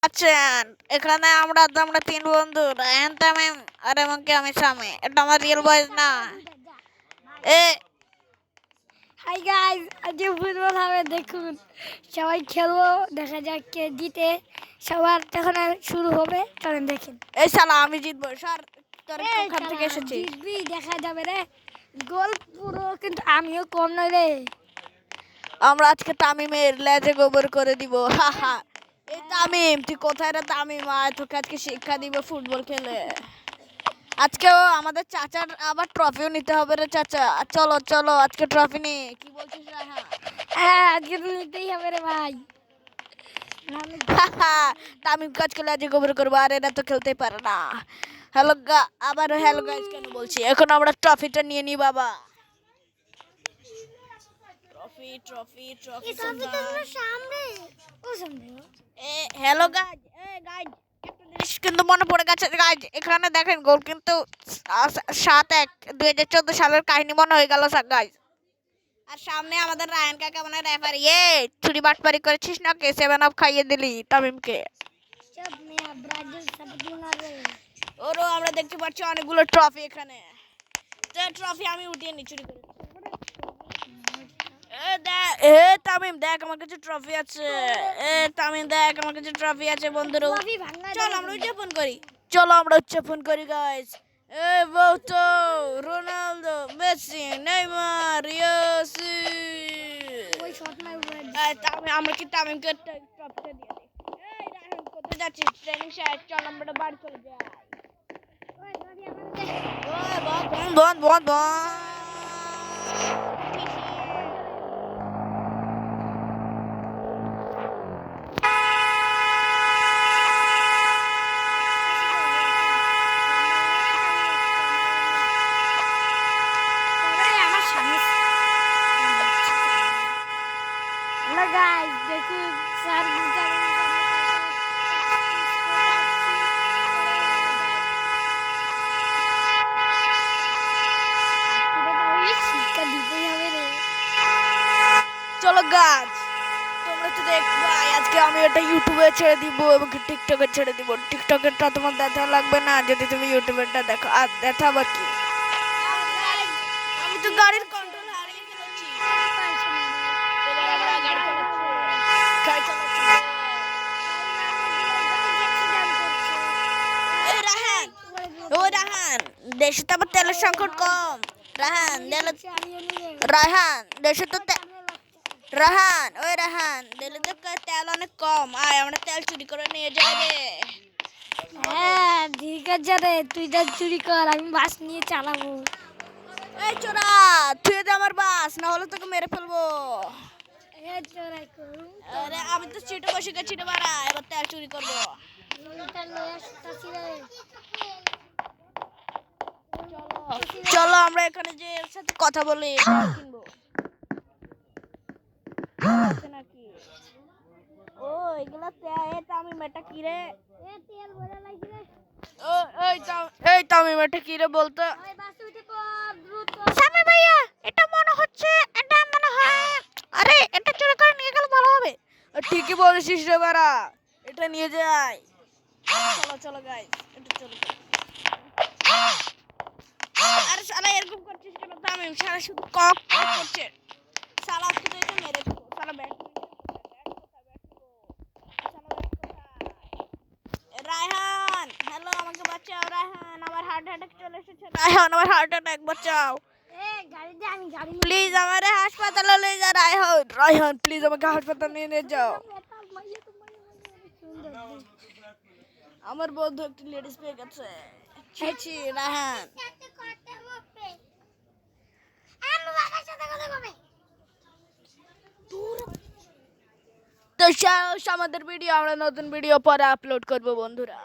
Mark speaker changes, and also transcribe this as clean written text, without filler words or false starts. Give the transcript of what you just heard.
Speaker 1: আছেন এখানে আমরা আমরা তিন বন্ধু রায়হান তামিম আর এমনকি আমি সামি। এটা আমার রিয়েল ভয়েস না। এ
Speaker 2: হাই গাইস, আজকে ফুটবল হবে দেখুন। সবাই খেলবো, দেখা যাক কে জিতে। সবার তখন শুরু হবে, চলেন দেখেন।
Speaker 1: এই শালা আমি জিতবো। স্যার তোর কোথা থেকে এসেছিস?
Speaker 2: জিতবি দেখা যাবে রে। গোল পুরো কিন্তু আমিও কম নই রে।
Speaker 1: আমরা আজকে তামিমের লেজে গোবর করে দিব। হা হা। এই তামিম তুই কোথায় রে তামিম? আয় তোকে আজকে শিক্ষা দিব ফুটবল খেলে। আজকেও আমাদের চাচার আবার ট্রফিও নিতে হবে রে চাচা। চলো চলো আজকে ট্রফি নি। কি বলছিস রায়হান?
Speaker 2: হ্যাঁ, আজকে তো নিতেই হবে রে ভাই।
Speaker 1: তামিম আজকে লেজে গোবর করবো আর এরা তো খেলতেই পারে না। আবার হ্যালো গাইস কেন বলছি? এখন আমরা ট্রফিটা নিয়ে নি বাবা। ট্রফি ট্রফি ট্রফি
Speaker 2: সামনে ও সামনে।
Speaker 1: হ্যালো গাইস, গাইস একটা জিনিস কিন্তু মনে পড়ে গেছে গাইস। এখানে দেখেন গোল কিন্তু 7-1 2014 সালের কাহিনী মনে হয়ে গেল গাইস। আর সামনে আমাদের রায়হান কাকা মানে রেফারি। চুরি বাটপারি করেছিস না কে? 7 আপ খাইয়ে দিলি তামিমকে।
Speaker 2: চুপ মিয়া, ব্রাজিল সাপোর্ট না রে।
Speaker 1: ওরও আমরা দেখতে পাচ্ছি অনেকগুলো ট্রফি এখানে। তো ট্রফি আমি উঠিয়ে নি চুরি করে। তামিম দেখ আমার কাছে ট্রফি আছে। তামিম দেখ আমার কাছে ট্রফি আছে বন্ধুরা। চল আমরা উদযাপন করি। চলো আমরা উদযাপন করি গাইস। বহুতো রোনালদো, মেসি, নেইমার, ইয়াসি।
Speaker 2: ওই শট মার।
Speaker 1: তামিম আমরা কি তামিমকে ট্রফিটা দিয়ে দিই? এই রায়হান কোথায় যাচ্ছিস? ট্রেনিং শেষ, চল আমরা বাড়ি চলে যাই। বন্ধ বন্ধ বন্ধ।
Speaker 2: গাইস দেখুন স্যার শিক্ষা দিতেই হবে রে।
Speaker 1: চলো গাছ তোমরা তো দেখবে আজকে আমি এটা ইউটিউবে ছেড়ে দিব এবং টিকটকে ছেড়ে দিব। টিকটকেরটা তোমার দেখা লাগবে না যদি তুমি ইউটিউবেরটা দেখো। আর দেখা আবার কি? আমি তো গাড়ির কন্ট্রোল হারিয়ে ফেলেছি। এবার আমরা গাড়ি চালাচ্ছি। গাড়ি চালাচ্ছি। এই রাহান, ও রাহান, দেশে তো আবার তেলের সংকট কম। রাহান দেশে তো রাহান, ওই রাহান দিল্লি তো তেল অনেক কম। আয় আমরা তেল চুরি করে নিয়ে যাবে।
Speaker 2: হ্যাঁ ঠিক আছে রে, তুই যা চুরি কর, আমি বাস নিয়ে চালাবো।
Speaker 1: এই চোরা তুই দে আমার বাস, না হলে তোকে মেরে ফেলবো। আরে আমি তো সিটে বসে গেছি রে বাড়া, এবার তেল চুরি করবো। চলো আমরা এখানে যে এর সাথে কথা বলি কিনবো নাকি। ও এগুলা তামিম এটা কি রে?
Speaker 2: তেল ভরে লাগছে রে।
Speaker 1: এই তামিম এটা কি রে বলতো? সামি ভাইয়া এটা মনে হচ্ছে, এটা মনে হয়, আরে এটা চুরি করে নিয়ে গেলে ভালো হবে। ঠিকই বলেছিস রে বাড়া, এটা নিয়ে যাই। চলো চলো গাইস, এটা চলো। আরে শালা এরকম করছিস কেন তামিম? শালা শুধু কক করছে। শালা আজকে তো এটা মেরে দেবো। শালা ব্যাট রায়হান, হ্যালো আমাকে বাঁচাও রায়হান, আমার হার্ট অ্যাটাক চলে এসেছে। রায়হান আমার হার্ট অ্যাটাক, বাঁচাও প্লিজ, আমারে হাসপাতালে নিয়ে যা রায়হান। রায়হান প্লিজ আমাকে হাসপাতালে নিয়ে যাও। আমার বন্ধু একটি লেডিস পেয়ে গেছে। ছি রায়হান। তো আমাদের ভিডিও আমরা নতুন ভিডিও পরে আপলোড করবো বন্ধুরা।